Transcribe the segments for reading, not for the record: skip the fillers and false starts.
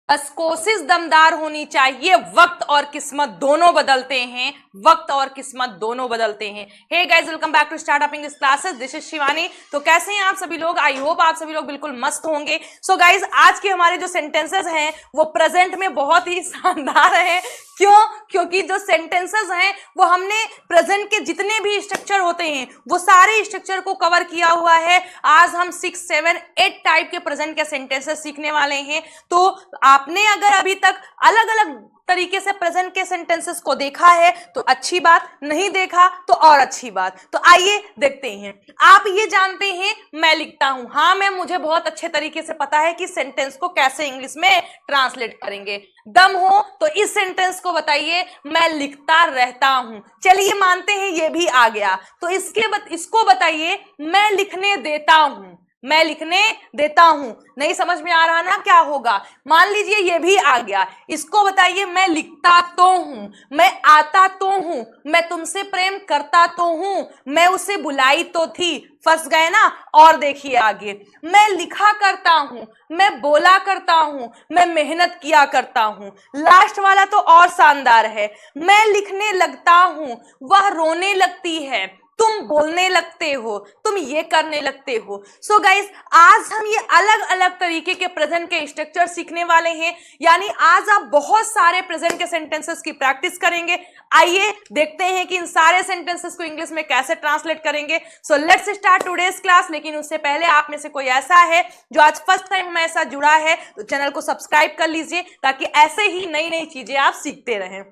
बस कोशिश दमदार होनी चाहिए, वक्त और किस्मत दोनों बदलते हैं, वक्त और किस्मत दोनों बदलते हैं। Hey guys, welcome back to startup English classes, this is Shivani. तो कैसे हैं आप सभी लोग? आई होप आप सभी लोग बिल्कुल मस्त होंगे। सो गाइस, आज के हमारे जो सेंटेंसेस हैं वो प्रेजेंट में बहुत ही शानदार हैं। क्यों? क्योंकि जो सेंटेंसेस हैं वो हमने प्रेजेंट के जितने भी स्ट्रक्चर होते हैं वो सारे स्ट्रक्चर को कवर किया हुआ है। आज हम 6, 7, 8 टाइप के प्रेजेंट के सेंटेंसेस सीखने वाले हैं। तो आपने अगर अभी तक अलग अलग तरीके से प्रेजेंट के सेंटेंसेस को देखा है तो अच्छी बात, नहीं देखा तो और अच्छी बात। तो आइए देखते हैं। आप ये जानते हैं मैं लिखता हूं, हाँ मुझे बहुत अच्छे तरीके से पता है कि सेंटेंस को कैसे इंग्लिश में ट्रांसलेट करेंगे। दम हो तो इस सेंटेंस को बताइए, मैं लिखता रहता हूं। चलिए मानते हैं ये भी आ गया, तो इसको बताइए, मैं लिखने देता हूं। मैं लिखने देता हूं। नहीं समझ में आ रहा ना क्या होगा? मान लीजिए ये भी आ गया, इसको बताइए, मैं लिखता तो हूं, मैं आता तो हूं, मैं तुमसे प्रेम करता तो हूं, मैं उसे बुलाई तो थी। फंस गए ना? और देखिए आगे, मैं लिखा करता हूं, मैं बोला करता हूं, मैं मेहनत किया करता हूं। लास्ट वाला तो और शानदार है, मैं लिखने लगता हूं, वह रोने लगती है, तुम बोलने लगते हो, तुम ये करने लगते हो। सो गाइस, आज हम ये अलग अलग तरीके के प्रेजेंट के स्ट्रक्चर सीखने वाले हैं। यानी आज आप बहुत सारे प्रेजेंट के सेंटेंसेस की प्रैक्टिस करेंगे। आइए देखते हैं कि इन सारे सेंटेंसेस को इंग्लिश में कैसे ट्रांसलेट करेंगे। So let's start today's class. लेकिन उससे पहले आप में से कोई ऐसा है जो आज फर्स्ट टाइम हमारे साथ जुड़ा है तो चैनल को सब्सक्राइब कर लीजिए, ताकि ऐसे ही नई नई चीजें आप सीखते रहें।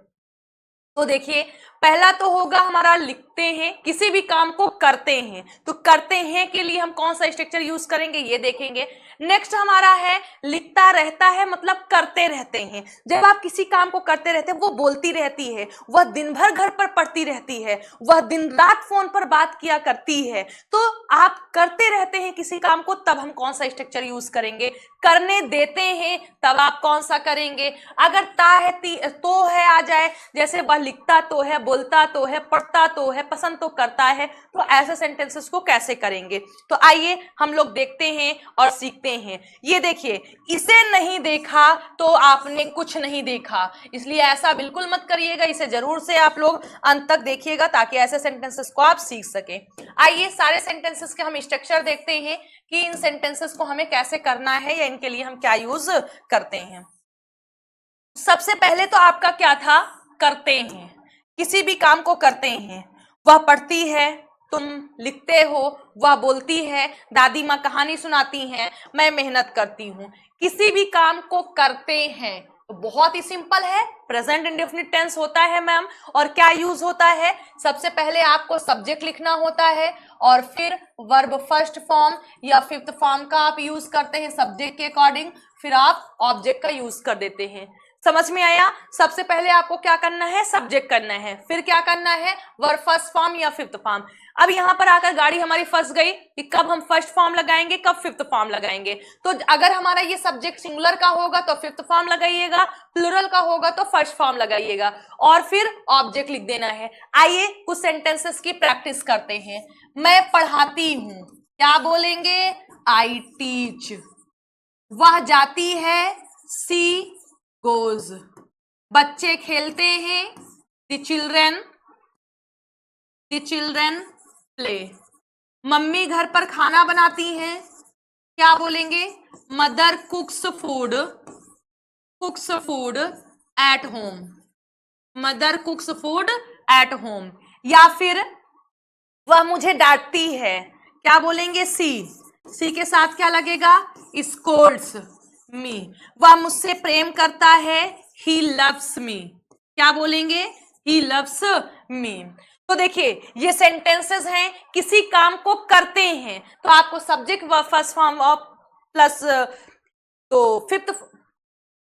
तो देखिए, पहला तो होगा हमारा लिखते हैं, किसी भी काम को करते हैं। तो करते हैं के लिए हम कौन सा स्ट्रक्चर यूज करेंगे ये देखेंगे। नेक्स्ट हमारा है लिखता रहता है, मतलब करते रहते हैं। जब आप किसी काम को करते रहते हैं, वो बोलती रहती है, वह दिन भर घर पर पढ़ती रहती है, वह दिन रात फोन पर बात किया करती है। तो आप करते रहते हैं किसी काम को, तब हम कौन सा स्ट्रक्चर यूज करेंगे। करने देते हैं, तब आप कौन सा करेंगे। अगर ता है तो है आ जाए, जैसे वह लिखता तो है, बोलता तो है, पढ़ता तो है, पसंद तो करता है, तो ऐसे सेंटेंसेस को कैसे करेंगे। तो आइए हम लोग देखते हैं और सीखते हैं। ये देखिए, इसे नहीं देखा तो आपने कुछ नहीं देखा। इसलिए ऐसा बिल्कुल मत करिएगा, इसे जरूर से आप लोग अंत तक देखिएगा, ताकि ऐसे सेंटेंसेस को आप सीख सकें। आइए सारे सेंटेंसेस के हम स्ट्रक्चर देखते हैं कि इन सेंटेंसेस को हमें कैसे करना है या इनके लिए हम क्या यूज करते हैं। सबसे पहले तो आपका क्या था, करते हैं, किसी भी काम को करते हैं। वह पढ़ती है, तुम लिखते हो, वह बोलती है, दादी माँ कहानी सुनाती हैं, मैं मेहनत करती हूं। किसी भी काम को करते हैं तो बहुत ही सिंपल है, प्रेजेंट इंडेफिनिट टेंस होता है मैम। और क्या यूज होता है, सबसे पहले आपको सब्जेक्ट लिखना होता है और फिर वर्ब फर्स्ट फॉर्म या फिफ्थ फॉर्म का आप यूज करते हैं सब्जेक्ट के अकॉर्डिंग, फिर आप ऑब्जेक्ट का यूज कर देते हैं। समझ में आया? सबसे पहले आपको क्या करना है, सब्जेक्ट करना है, फिर क्या करना है, वर्ब फर्स्ट फॉर्म या फिफ्थ फॉर्म। अब यहां पर आकर गाड़ी हमारी फंस गई कि कब हम फर्स्ट फॉर्म लगाएंगे, कब फिफ्थ फॉर्म लगाएंगे। तो अगर हमारा ये सब्जेक्ट सिंगुलर का होगा तो फिफ्थ फॉर्म लगाइएगा, प्लूरल का होगा तो फर्स्ट फॉर्म लगाइएगा, और फिर ऑब्जेक्ट लिख देना है। आइए कुछ सेंटेंसेस की प्रैक्टिस करते हैं। मैं पढ़ाती हूं, क्या बोलेंगे, आई टीच। वह जाती है, सी गोज। बच्चे खेलते हैं, द चिल्ड्रन प्ले। मम्मी घर पर खाना बनाती हैं, क्या बोलेंगे, mother कुक्स food at home. Mother कुक्स food at home. या फिर वह मुझे डांटती है, क्या बोलेंगे, सी के साथ क्या लगेगा, स्कोल्ड्स मी। वह मुझसे प्रेम करता है, ही लव्स मी, क्या बोलेंगे, ही लव्स मी। तो देखिए, ये सेंटेंसेस हैं, किसी काम को करते हैं तो आपको सब्जेक्ट व फर्स्ट फॉर्म ऑफ प्लस, तो फिफ्थ,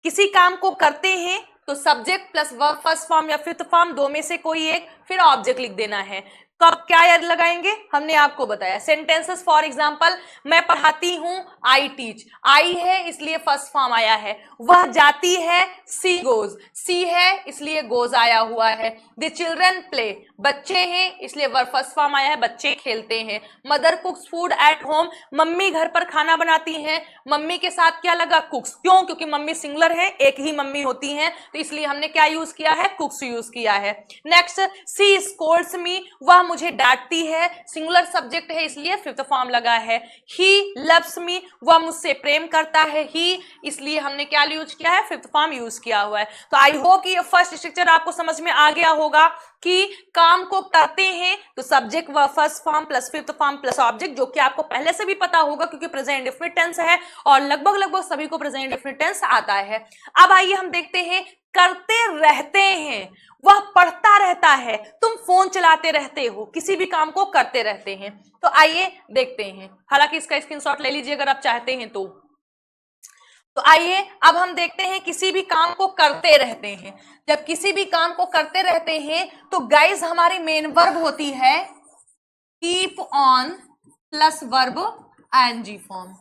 किसी काम को करते हैं तो subject plus verb first form या फिफ्थ फॉर्म, दो में से कोई एक, फिर ऑब्जेक्ट लिख देना है। कब क्या याद लगाएंगे, हमने आपको बताया। सेंटेंसेस फॉर एग्जांपल, मैं पढ़ाती हूं, आई टीच, आई है इसलिए फर्स्ट फॉर्म आया है। वह जाती है, सी गोज, सी है इसलिए गोज आया हुआ है। द चिल्ड्रन प्ले, बच्चे हैं इसलिए वर्ब फर्स्ट फॉर्म आया है, बच्चे खेलते हैं। Mother कुक्स food at home, mummy घर पर खाना बनाती हैं। मम्मी के साथ क्या लगा, कुक्स, क्यों, क्योंकि मम्मी सिंगुलर है, एक ही मम्मी होती है, तो इसलिए हमने क्या यूज किया है, कुक्स यूज किया है। नेक्स्ट, सी स्कोल्ड्स मी, वह मुझे डांटती है, सिंगुलर सब्जेक्ट है इसलिए फिफ्थ फॉर्म लगा है। ही लव्स मी, वह मुझसे प्रेम करता है, ही, इसलिए हमने क्या यूज किया है, फिफ्थ फॉर्म यूज किया हुआ है। तो आई होप ये फर्स्ट स्ट्रक्चर आपको समझ में आ गया होगा कि काम को करते हैं तो सब्जेक्ट व first form plus fifth form plus object, जो कि आपको पहले से भी पता होगा क्योंकि प्रेजेंट इंडेफिनिट टेंस है और लगभग सभी को प्रेजेंट इंडेफिनिट टेंस आता है। अब आइए हम देखते हैं, करते रहते हैं, वह पढ़ता रहता है, तुम फोन चलाते रहते हो, किसी भी काम को करते रहते हैं। तो आइए देखते हैं, हालांकि इसका स्क्रीनशॉट ले लीजिए अगर आप चाहते हैं तो आइए अब हम देखते हैं, किसी भी काम को करते रहते हैं। जब किसी भी काम को करते रहते हैं तो गाइस हमारी मेन वर्ब होती है keep on plus verb ING form.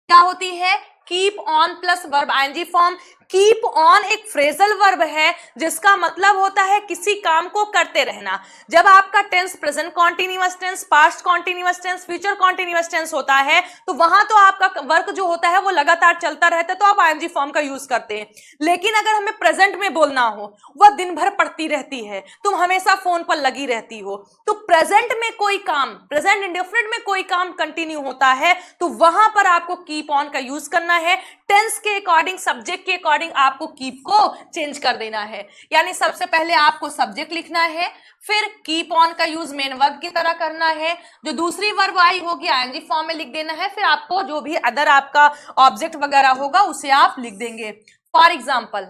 क्या होती है, keep on plus verb ING form. Keep on एक फ्रेजल वर्ब है जिसका मतलब होता है किसी काम को करते रहना। जब आपका tense present continuous tense, past continuous tense, future continuous tense होता है तो वहां तो आपका वर्क जो होता है वो लगातार चलता रहता है, तो आप आईएनजी फॉर्म का यूज करते हैं। लेकिन अगर हमें प्रेजेंट में बोलना हो, वह दिन भर पढ़ती रहती है, तुम हमेशा फोन पर लगी रहती हो, तो प्रेजेंट में कोई काम, प्रेजेंट इंडेफिनिट में कोई काम कंटिन्यू होता है तो वहां पर आपको कीप ऑन का यूज करना है। टेंस के अकॉर्डिंग, सब्जेक्ट के अकॉर्डिंग आपको कीप को चेंज कर देना है। यानी सबसे पहले आपको सब्जेक्ट लिखना है, फिर कीप ऑन का यूज मेन वर्ब की तरह करना है, जो दूसरी वर्ब आई होगी आईएनजी फॉर्म में लिख देना है, फिर आपको जो भी अदर आपका ऑब्जेक्ट वगैरह होगा उसे आप लिख देंगे। फॉर एग्जाम्पल,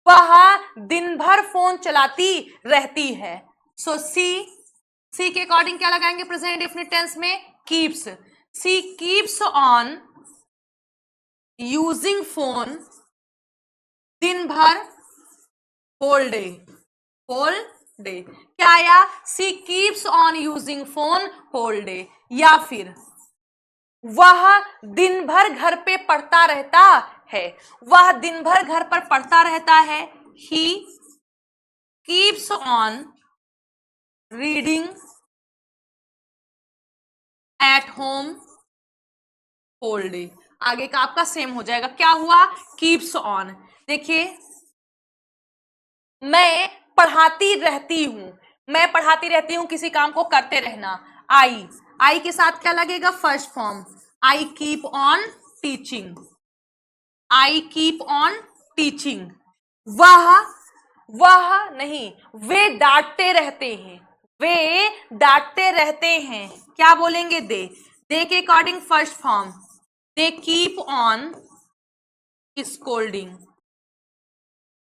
वह दिन भर फोन चलाती रहती है, सो सी के अकॉर्डिंग क्या लगाएंगे प्रेजेंट इंडेफिनिट टेंस में, keeps. She keeps on using phone दिन भर, होल डे, होल डे। क्या आया, she keeps on using phone whole day. या फिर वह दिन भर घर पे पढ़ता रहता है, वह दिन भर घर पर पढ़ता रहता है, he keeps on reading at home whole day. आगे का आपका सेम हो जाएगा, क्या हुआ, कीप्स ऑन। देखिए, मैं पढ़ाती रहती हूं, मैं पढ़ाती रहती हूं, किसी काम को करते रहना। आई के साथ क्या लगेगा, first form, I keep on teaching, I keep on teaching. वह नहीं, वे डांटते रहते हैं, वे डांटते रहते हैं, क्या बोलेंगे, दे के according first form, they keep on scolding,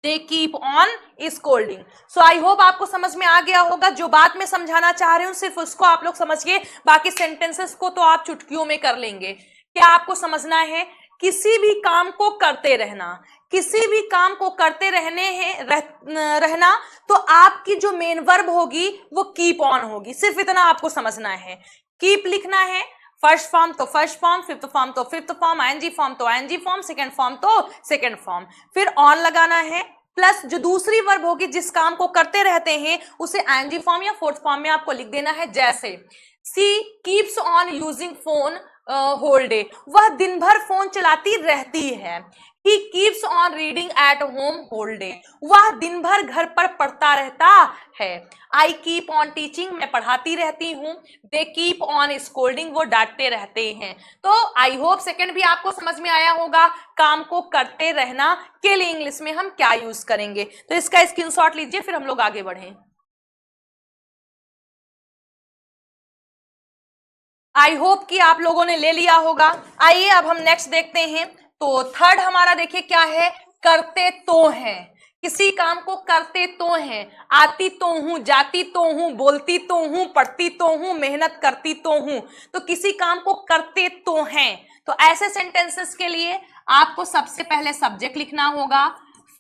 they keep on scolding. So I hope आपको समझ में आ गया होगा। जो बात मैं समझाना चाह रही हूं सिर्फ उसको आप लोग समझिए, बाकी सेंटेंसेस को तो आप चुटकियों में कर लेंगे। क्या आपको समझना है, किसी भी काम को करते रहना, किसी भी काम को करते रहना तो आपकी जो मेन वर्ब होगी वो कीप ऑन होगी। सिर्फ इतना आपको समझना है, कीप लिखना है, फर्स्ट फॉर्म तो फर्स्ट फॉर्म, फिफ्थ फॉर्म तो फिफ्थ फॉर्म, आईएनजी फॉर्म तो आईएनजी फॉर्म, सेकंड फॉर्म तो सेकंड फॉर्म, फिर ऑन लगाना है, प्लस जो दूसरी वर्ब होगी जिस काम को करते रहते हैं उसे आईएनजी फॉर्म या फोर्थ फॉर्म में आपको लिख देना है। जैसे she keeps on using phone whole day, वह दिन भर फोन चलाती रहती है। He keeps on reading at home whole day, वह दिन भर घर पर पढ़ता रहता है। आई कीप ऑन टीचिंग, मैं पढ़ाती रहती हूँ। दे कीप ऑन स्कोल्डिंग, वो डांटते रहते हैं। तो आई होप सेकंड भी आपको समझ में आया होगा, काम को करते रहना के लिए इंग्लिश में हम क्या यूज करेंगे। तो इसका स्क्रीनशॉट लीजिए, फिर हम लोग आगे बढ़ें। आई होप कि आप लोगों ने ले लिया होगा। आइए अब हम नेक्स्ट देखते हैं। तो थर्ड हमारा देखिए क्या है, करते तो हैं, किसी काम को करते तो हैं, आती तो हूं, जाती तो हूं, बोलती तो हूं, पढ़ती तो हूं, मेहनत करती तो हूं। तो किसी काम को करते तो हैं, तो ऐसे सेंटेंसेस के लिए आपको सबसे पहले सब्जेक्ट लिखना होगा,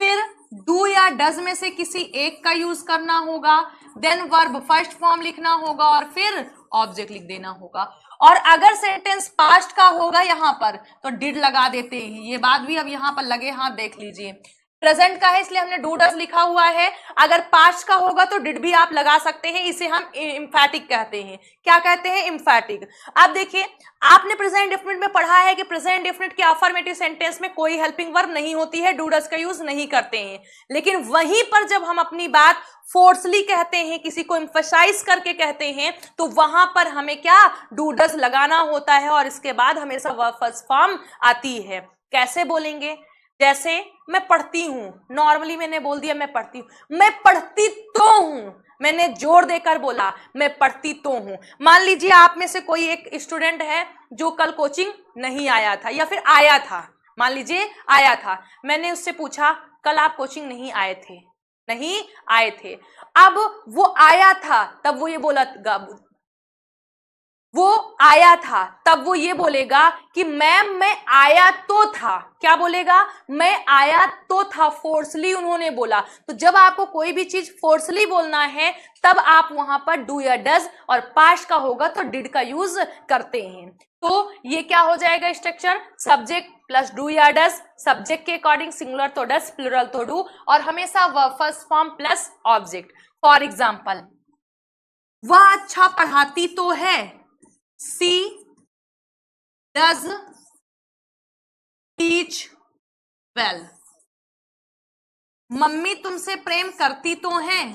फिर डू या डज में से किसी एक का यूज करना होगा, देन वर्ब फर्स्ट फॉर्म लिखना होगा और फिर ऑब्जेक्ट लिख देना होगा। और अगर सेंटेंस पास्ट का होगा यहाँ पर तो डिड लगा देते हैं। ये बात भी अब यहाँ पर लगे हाथ देख लीजिए। प्रेजेंट का है इसलिए हमने डू डज लिखा हुआ है। अगर पास्ट का होगा तो डिड भी आप लगा सकते हैं। इसे हम इम्फैटिक कहते हैं। क्या कहते हैं? इम्फैटिक। अब देखिए, आपने प्रेजेंट इंडेफिनिट में पढ़ा है कि प्रेजेंट इंडेफिनिट के अफर्मेटिव सेंटेंस में कोई हेल्पिंग वर्ब नहीं होती है, डू डज का यूज नहीं करते हैं। लेकिन वहीं पर जब हम अपनी बात फोर्सली कहते हैं, किसी को एम्फसाइज करके कहते हैं, तो वहां पर हमें क्या डू डज लगाना होता है और इसके बाद हमेशा वर्ब फर्स्ट फॉर्म आती है। कैसे बोलेंगे? जैसे मैं पढ़ती हूं, नॉर्मली मैंने बोल दिया मैं पढ़ती हूं, मैं पढ़ती तो हूं, मैंने जोर देकर बोला मैं पढ़ती तो हूं। मान लीजिए आप में से कोई एक स्टूडेंट है जो कल कोचिंग नहीं आया था या फिर आया था, मान लीजिए आया था, मैंने उससे पूछा कल आप कोचिंग नहीं आए थे, नहीं आए थे। अब वो आया था तब वो ये बोला, वो आया था तब वो ये बोलेगा कि मैम मैं आया तो था। क्या बोलेगा? मैं आया तो था। फोर्सली उन्होंने बोला। तो जब आपको कोई भी चीज फोर्सली बोलना है तब आप वहां पर डू या डज, और पास्ट का होगा तो डिड का यूज करते हैं। तो ये क्या हो जाएगा स्ट्रक्चर? सब्जेक्ट प्लस डू या डज, सब्जेक्ट के अकॉर्डिंग सिंगुलर तो डज, प्लुरल तो डू, और हमेशा verb first form plus object. For example, वह अच्छा पढ़ाती तो है, सी डज टीच वेल। मम्मी तुमसे प्रेम करती तो हैं,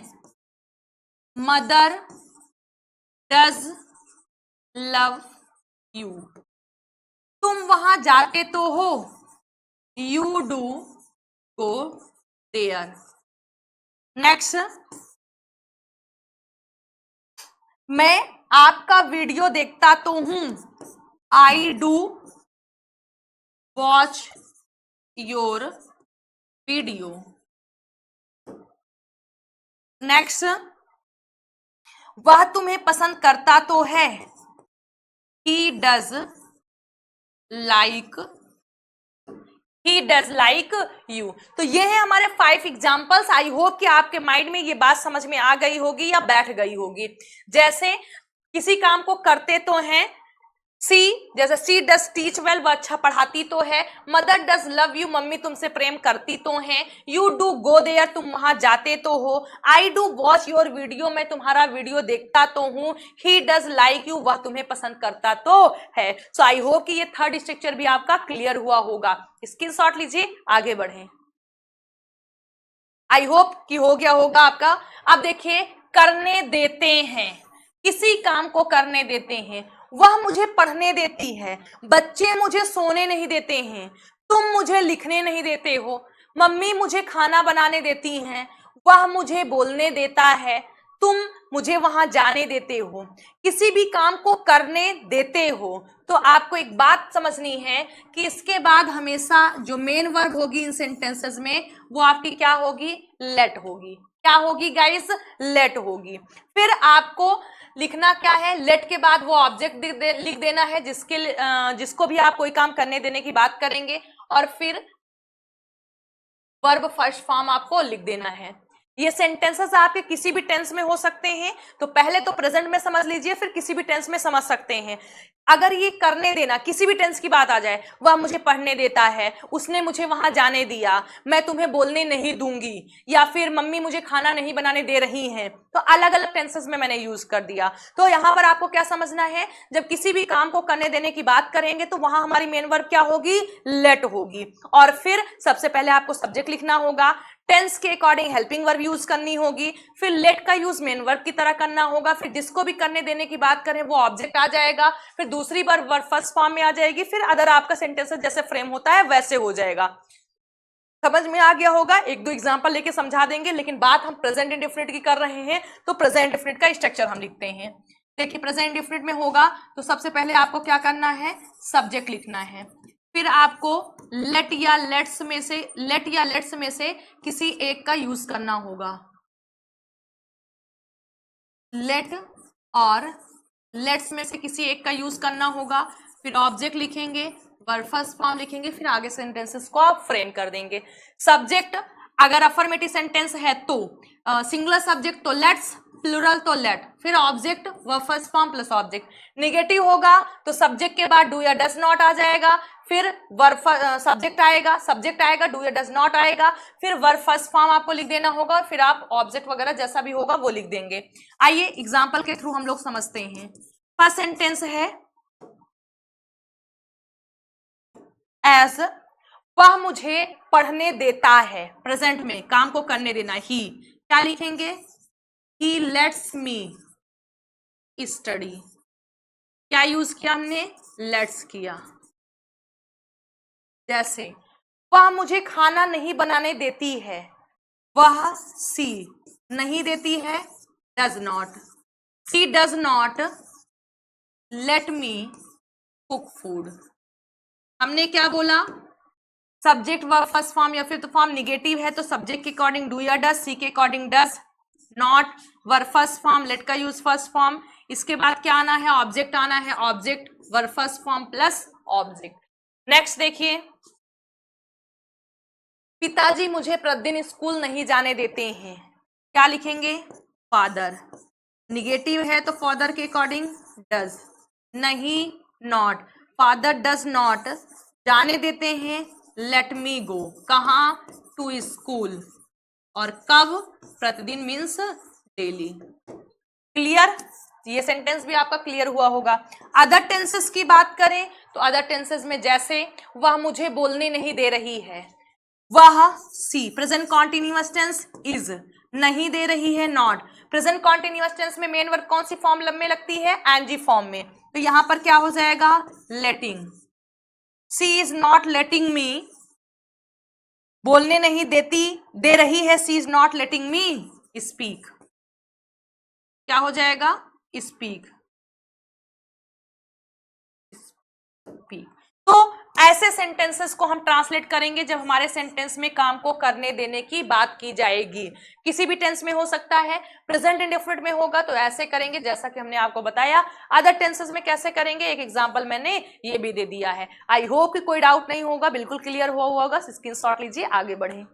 मदर डज लव यू। तुम वहां जाते तो हो, you do go there. Next, मैं आपका वीडियो देखता तो हूं, I do watch your video. Next, वह तुम्हें पसंद करता तो है, ही डज लाइक यू। तो ये है हमारे 5 एग्जाम्पल्स। आई होप कि आपके माइंड में ये बात समझ में आ गई होगी या बैठ गई होगी। जैसे किसी काम को करते तो हैं, सी, जैसे सी डज टीच वेल, वह अच्छा पढ़ाती तो है। Mother does love you, mummy तुमसे प्रेम करती तो हैं। यू डू गो देयर, तुम वहां जाते तो हो। आई डू वॉच योर वीडियो, मैं तुम्हारा वीडियो देखता तो हूं। ही डज लाइक यू, वह तुम्हें पसंद करता तो है। सो आई होप कि ये थर्ड स्ट्रक्चर भी आपका क्लियर हुआ होगा। स्क्रीनशॉट लीजिए, आगे बढ़ें। आई होप कि हो गया होगा आपका। अब देखिए, करने देते हैं, किसी काम को करने देते हैं। वह मुझे पढ़ने देती है, बच्चे मुझे सोने नहीं देते हैं, तुम मुझे लिखने नहीं देते हो, मम्मी मुझे खाना बनाने देती हैं, वह मुझे बोलने देता है, तुम मुझे वहां जाने देते हो। किसी भी काम को करने देते हो तो आपको एक बात समझनी है कि इसके बाद हमेशा जो मेन वर्ब होगी इन सेंटेंसेस में वो आपकी क्या होगी? लेट होगी। क्या होगी गाइस? लेट होगी। फिर आपको लिखना क्या है? लेट के बाद वो ऑब्जेक्ट लिख देना है जिसको भी आप कोई काम करने देने की बात करेंगे, और फिर वर्ब फर्स्ट फॉर्म आपको लिख देना है। ये सेंटेंसेस आपके किसी भी टेंस में हो सकते हैं, तो पहले तो प्रेजेंट में समझ लीजिए, फिर किसी भी टेंस में समझ सकते हैं। अगर ये करने देना, किसी भी टेंस की बात आ जाए, वह मुझे पढ़ने देता है, उसने मुझे वहां जाने दिया, मैं तुम्हें बोलने नहीं दूंगी, या फिर मम्मी मुझे खाना नहीं बनाने दे रही हैं, तो अलग अलग टेंसेस में मैंने यूज कर दिया। तो यहां पर आपको क्या समझना है? जब किसी भी काम को करने देने की बात करेंगे तो वहां हमारी मेन वर्ब क्या होगी? लेट होगी। और फिर सबसे पहले आपको सब्जेक्ट लिखना होगा, टेंस के अकॉर्डिंग हेल्पिंग वर्ब यूज करनी होगी, फिर लेट का यूज मेन वर्ब की तरह करना होगा, फिर जिसको भी करने देने की बात करें वो ऑब्जेक्ट आ जाएगा, फिर दूसरी बार वर्ब फर्स्ट फॉर्म में आ जाएगी, फिर अदर आपका सेंटेंस जैसे फ्रेम होता है वैसे हो जाएगा। समझ में आ गया होगा? एक दो एग्जांपल लेके समझा देंगे, लेकिन बात हम प्रेजेंट इंडेफिनिट की कर रहे हैं, तो प्रेजेंट इंडेफिनिट का स्ट्रक्चर हम लिखते हैं। देखिए, प्रेजेंट इंडेफिनिट में होगा तो सबसे पहले आपको क्या करना है? सब्जेक्ट लिखना है। फिर आपको लेट या लेट्स में से किसी एक का यूज करना होगा। लेट और लेट्स में से किसी एक का यूज करना होगा। फिर ऑब्जेक्ट लिखेंगे, वर्ब फर्स्ट फॉर्म लिखेंगे, फिर आगे सेंटेंसेस को आप फ्रेम कर देंगे। सब्जेक्ट अगर अफर्मेटिव सेंटेंस है तो सिंगुलर सब्जेक्ट तो लेट्स, प्लूरल तो लेट, फिर ऑब्जेक्ट व first form plus object. Negative होगा तो सब्जेक्ट के बाद डू या डज नॉट आ जाएगा, फिर वर्ब सब्जेक्ट आएगा डू या डज नॉट आएगा, फिर वर्ब फर्स्ट फॉर्म आपको लिख देना होगा, फिर आप ऑब्जेक्ट वगैरह जैसा भी होगा वो लिख देंगे। आइए एग्जाम्पल के थ्रू हम लोग समझते हैं। फर्स्ट सेंटेंस है एज, वह मुझे पढ़ने देता है, प्रेजेंट में काम को करने देना, ही, क्या लिखेंगे, ही लेट्स मी स्टडी। क्या यूज किया हमने, लेट्स किया। जैसे वह मुझे खाना नहीं बनाने देती है, वह सी नहीं देती है, does not, she does not let me cook food. हमने क्या बोला, सब्जेक्ट वर्ब फर्स्ट फॉर्म या फिफ्थ फॉर्म निगेटिव है तो सब्जेक्ट के अकॉर्डिंग डू या डज, सी के according does not, verb first form, let का यूज फर्स्ट फॉर्म। इसके बाद क्या आना है, ऑब्जेक्ट आना है, object verb first form plus object. Next देखिए, पिताजी मुझे प्रतिदिन स्कूल नहीं जाने देते हैं, क्या लिखेंगे, फादर। निगेटिव है तो फादर के अकॉर्डिंग डज, नहीं नॉट, फादर डज नॉट जाने देते हैं, लेट मी गो, कहाँ, टू स्कूल, और कब, प्रतिदिन मीन्स डेली। क्लियर, ये सेंटेंस भी आपका क्लियर हुआ होगा। अदर टेंसेस की बात करें तो अदर टेंसेस में जैसे वह मुझे बोलने नहीं दे रही है, वह सी, प्रेजेंट कॉन्टिन्यूअस टेंस इज, नहीं दे रही है नॉट। प्रेजेंट कॉन्टिन्यूअस टेंस में मेन वर्ब कौन सी फॉर्म में लगती है, एनजी फॉर्म में, तो यहां पर क्या हो जाएगा, लेटिंग। सी इज नॉट लेटिंग मी, बोलने नहीं देती, दे रही है, she is not letting me speak, क्या हो जाएगा, स्पीक। तो ऐसे सेंटेंसेस को हम ट्रांसलेट करेंगे जब हमारे सेंटेंस में काम को करने देने की बात की जाएगी। किसी भी टेंस में हो सकता है, प्रेजेंट इंडेफिनिट में होगा तो ऐसे करेंगे जैसा कि हमने आपको बताया। अदर टेंसेस में कैसे करेंगे, एक एग्जांपल मैंने ये भी दे दिया है। आई होप कि कोई डाउट नहीं होगा, बिल्कुल क्लियर हुआ होगा। स्क्रीनशॉट लीजिए, आगे बढ़े।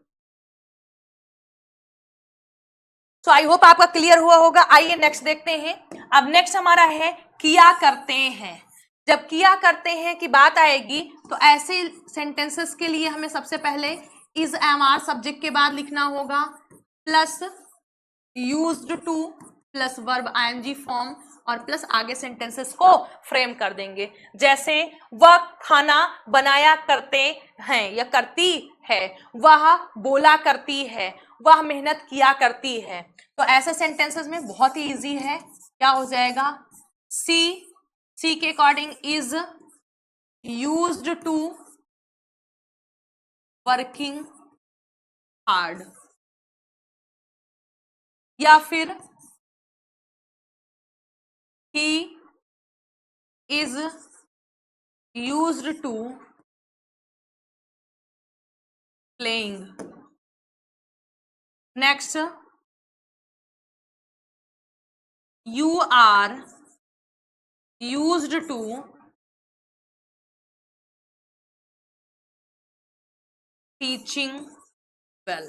तो आई होप आपका क्लियर हुआ होगा। आइए नेक्स्ट देखते हैं। अब नेक्स्ट हमारा है किया करते हैं। जब किया करते हैं की बात आएगी तो ऐसे सेंटेंसेस के लिए हमें सबसे पहले इज एम आर सब्जेक्ट के बाद लिखना होगा, plus used to plus verb ING form, और प्लस आगे सेंटेंसेस को फ्रेम कर देंगे। जैसे वह खाना बनाया करते हैं या करती है, वह बोला करती है, वह मेहनत किया करती है। तो ऐसे सेंटेंसेस में बहुत ही इजी है, क्या हो जाएगा, सी के according is used to working hard, या फिर he is used to playing. Next, you are used to teaching well.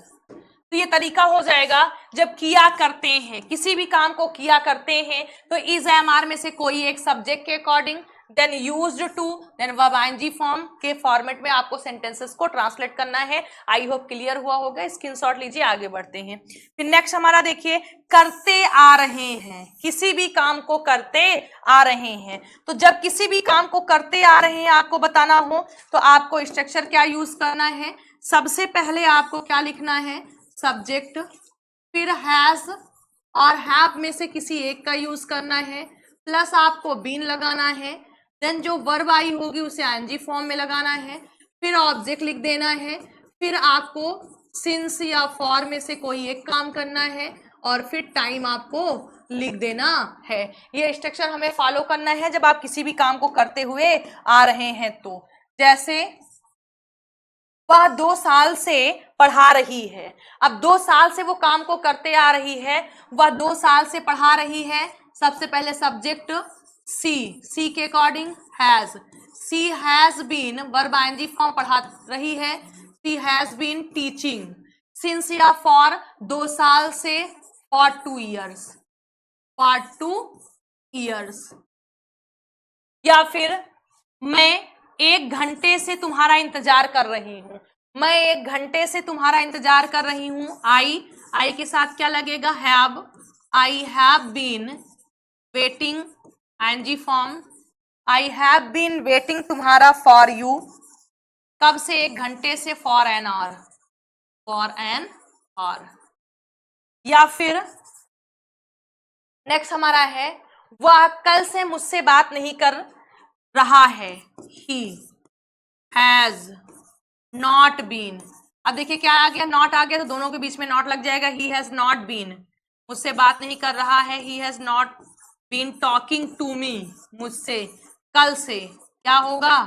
तो ये तरीका हो जाएगा जब किया करते हैं, किसी भी काम को किया करते हैं तो इज एम आर में से कोई एक सब्जेक्ट के according, then used to, then verb ING form के फॉर्मेट में आपको सेंटेंसेस को ट्रांसलेट करना है। आई होप क्लियर हुआ होगा। स्क्रीनशॉट लीजिए, आगे बढ़ते हैं। फिर नेक्स्ट हमारा देखिए, करते आ रहे हैं। किसी भी काम को करते आ रहे हैं, तो जब किसी भी काम को करते आ रहे हैं आपको बताना हो तो आपको स्ट्रक्चर क्या यूज करना है, सबसे पहले आपको क्या लिखना है, सब्जेक्ट, फिर हैज और हैव में से किसी एक का यूज करना है, प्लस आपको बीन लगाना है, देन जो वर्ब आई होगी उसे आईएनजी फॉर्म में लगाना है, फिर ऑब्जेक्ट लिख देना है, फिर आपको सिंस या फॉर में से कोई एक काम करना है, और फिर टाइम आपको लिख देना है। ये स्ट्रक्चर हमें फॉलो करना है जब आप किसी भी काम को करते हुए आ रहे हैं। तो जैसे वह 2 साल से पढ़ा रही है, अब 2 साल से वो काम को करते आ रही है, वह 2 साल से पढ़ा रही है। सबसे पहले सब्जेक्ट सी के according has, she has been verb ING form पढ़ा रही है, she has been teaching, since या फॉर 2 साल से, फॉर 2 years, for 2 years। या फिर मैं 1 घंटे से तुम्हारा इंतजार कर रही हूं, मैं 1 घंटे से तुम्हारा इंतजार कर रही हूं। आई के साथ क्या लगेगा, have. I have been waiting, ING form. I have been waiting तुम्हारा फॉर यू, कब से, 1 घंटे से, for an hour, for an hour. या फिर नेक्स्ट हमारा है, वह कल से मुझसे बात नहीं कर रहा है। He has not been. अब देखिए क्या आ गया, नॉट आ गया तो दोनों के बीच में नॉट लग जाएगा। ही हैज नॉट बीन, मुझसे बात नहीं कर रहा है। He has not been talking to me, मुझसे कल से, क्या होगा,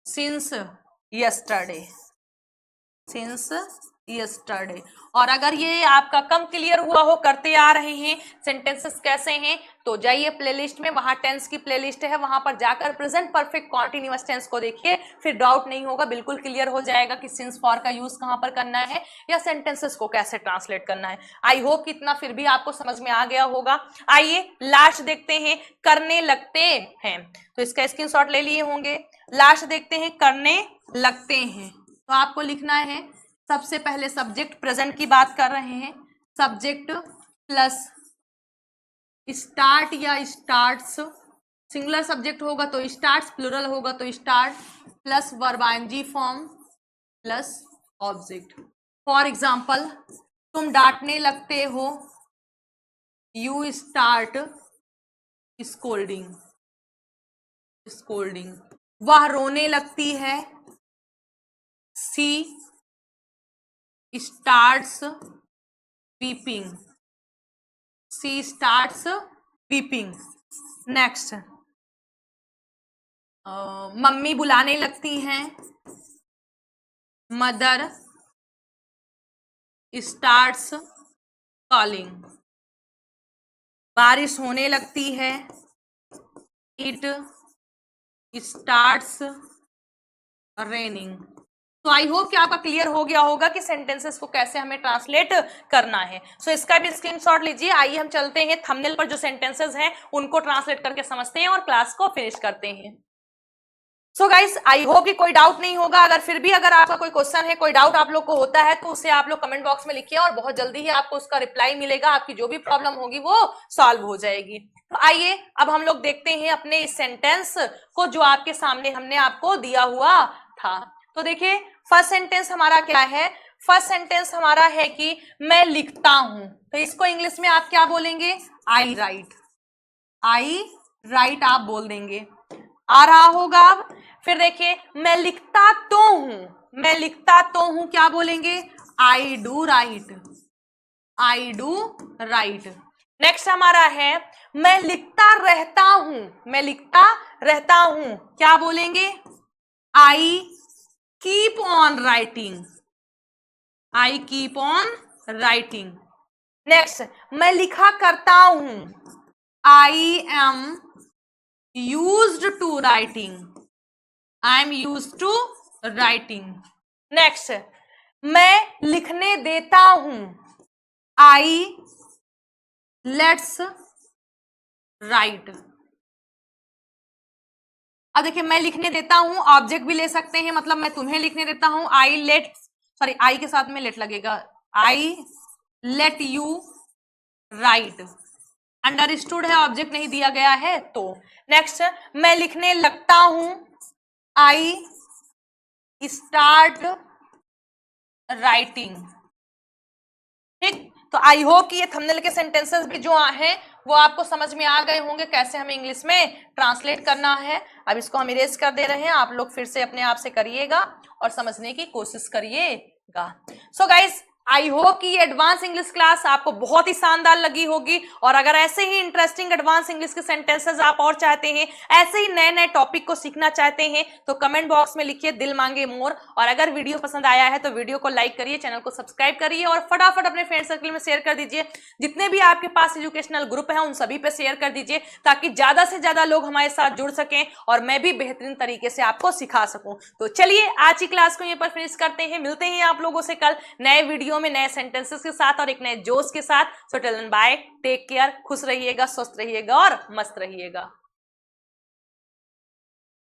सिंस यस्टरडे, सिंस यस्टरडे। और अगर ये आपका कम क्लियर हुआ हो, करते आ रहे हैं, सेंटेंसेस कैसे हैं, तो जाइए प्लेलिस्ट में, वहां टेंस की प्लेलिस्ट है, वहां पर जाकर प्रेजेंट परफेक्ट कॉन्टिन्यूअस टेंस को देखिए, फिर डाउट नहीं होगा, बिल्कुल क्लियर हो जाएगा कि सिंस फॉर का यूज कहां पर करना है या सेंटेंसेस को कैसे ट्रांसलेट करना है। आई होप कि इतना फिर भी आपको समझ में आ गया होगा। आइए लास्ट देखते हैं, करने लगते हैं, तो इसका स्क्रीनशॉट ले लिए होंगे। लास्ट देखते हैं, करने लगते हैं, तो आपको लिखना है सबसे पहले सब्जेक्ट, प्रेजेंट की बात कर रहे हैं, सब्जेक्ट प्लस स्टार्ट या स्टार्ट्स, सिंगुलर सब्जेक्ट होगा तो स्टार्ट्स, प्लुरल होगा तो start, plus verb ING form plus object. For example, तुम डांटने लगते हो, यू स्टार्ट स्कोल्डिंग, स्कोल्डिंग। वह रोने लगती है, सी स्टार्ट्स वीपिंग, सी स्टार्ट्स वीपिंग। नेक्स्ट, मम्मी बुलाने लगती हैं, मदर स्टार्ट्स कॉलिंग। बारिश होने लगती है, इट स्टार्ट्स रेनिंग। तो आई होप कि आपका क्लियर हो गया होगा कि सेंटेंसेस को कैसे हमें ट्रांसलेट करना है। सो इसका भी स्क्रीनशॉट लीजिए। आइए हम चलते हैं थंबनेल पर जो सेंटेंसेस हैं उनको ट्रांसलेट करके समझते हैं और क्लास को फिनिश करते हैं। सो गाइस, आई होप कि कोई डाउट नहीं होगा। अगर फिर भी अगर आपका कोई क्वेश्चन है, कोई डाउट आप लोग को होता है, तो उसे आप लोग कमेंट बॉक्स में लिखिए और बहुत जल्दी ही आपको उसका रिप्लाई मिलेगा। आपकी जो भी प्रॉब्लम होगी वो सॉल्व हो जाएगी। तो आइए अब हम लोग देखते हैं अपने इस सेंटेंस को जो आपके सामने हमने आपको दिया हुआ था। तो देखिए फर्स्ट सेंटेंस हमारा क्या है, फर्स्ट सेंटेंस हमारा है कि मैं लिखता हूं, तो इसको इंग्लिश में आप क्या बोलेंगे, आई राइट, आई राइट आप बोल देंगे, आ रहा होगा। अब फिर देखिए मैं लिखता तो हूं, मैं लिखता तो हूं क्या बोलेंगे, I do right, I do right. Next हमारा है मैं लिखता रहता हूं, मैं लिखता रहता हूं क्या बोलेंगे, I keep on writing, I keep on writing. Next मैं लिखा करता हूं, I am used to writing, I am used to writing. Next मैं लिखने देता हूं, आई लेट्स राइट। अब देखिए मैं लिखने देता हूं, ऑब्जेक्ट भी ले सकते हैं, मतलब मैं तुम्हें लिखने देता हूं, आई लेट, सॉरी आई के साथ में लेट लगेगा, I let you right. Understood है, ऑब्जेक्ट नहीं दिया गया है तो। नेक्स्ट मैं लिखने लगता हूं, आई स्टार्ट राइटिंग। ठीक, तो आई होप कि ये थंबनेल के सेंटेंसेस भी जो हैं वो आपको समझ में आ गए होंगे कैसे हमें इंग्लिश में ट्रांसलेट करना है। अब इसको हम इरेज कर दे रहे हैं, आप लोग फिर से अपने आप से करिएगा और समझने की कोशिश करिएगा। सो गाइस, आई होप कि ये एडवांस इंग्लिश क्लास आपको बहुत ही शानदार लगी होगी, और अगर ऐसे ही इंटरेस्टिंग एडवांस इंग्लिश के सेंटेंसेस आप और चाहते हैं, ऐसे ही नए नए टॉपिक को सीखना चाहते हैं, तो कमेंट बॉक्स में लिखिए दिल मांगे मोर। और अगर वीडियो पसंद आया है तो वीडियो को लाइक करिए, चैनल को सब्सक्राइब करिए और फटाफट अपने फ्रेंड सर्कल में शेयर कर दीजिए। जितने भी आपके पास एजुकेशनल ग्रुप है उन सभी पे शेयर कर दीजिए, ताकि ज्यादा से ज्यादा लोग हमारे साथ जुड़ सकें और मैं भी बेहतरीन तरीके से आपको सिखा सकूं। तो चलिए आज की क्लास को यहीं पर फिनिश करते हैं, मिलते हैं आप लोगों से कल नए वीडियो वीडियो में नए सेंटेंसेस के साथ और एक नए जोश के साथ। So till then bye, take care, खुश रहिएगा, स्वस्थ रहिएगा और मस्त रहिएगा।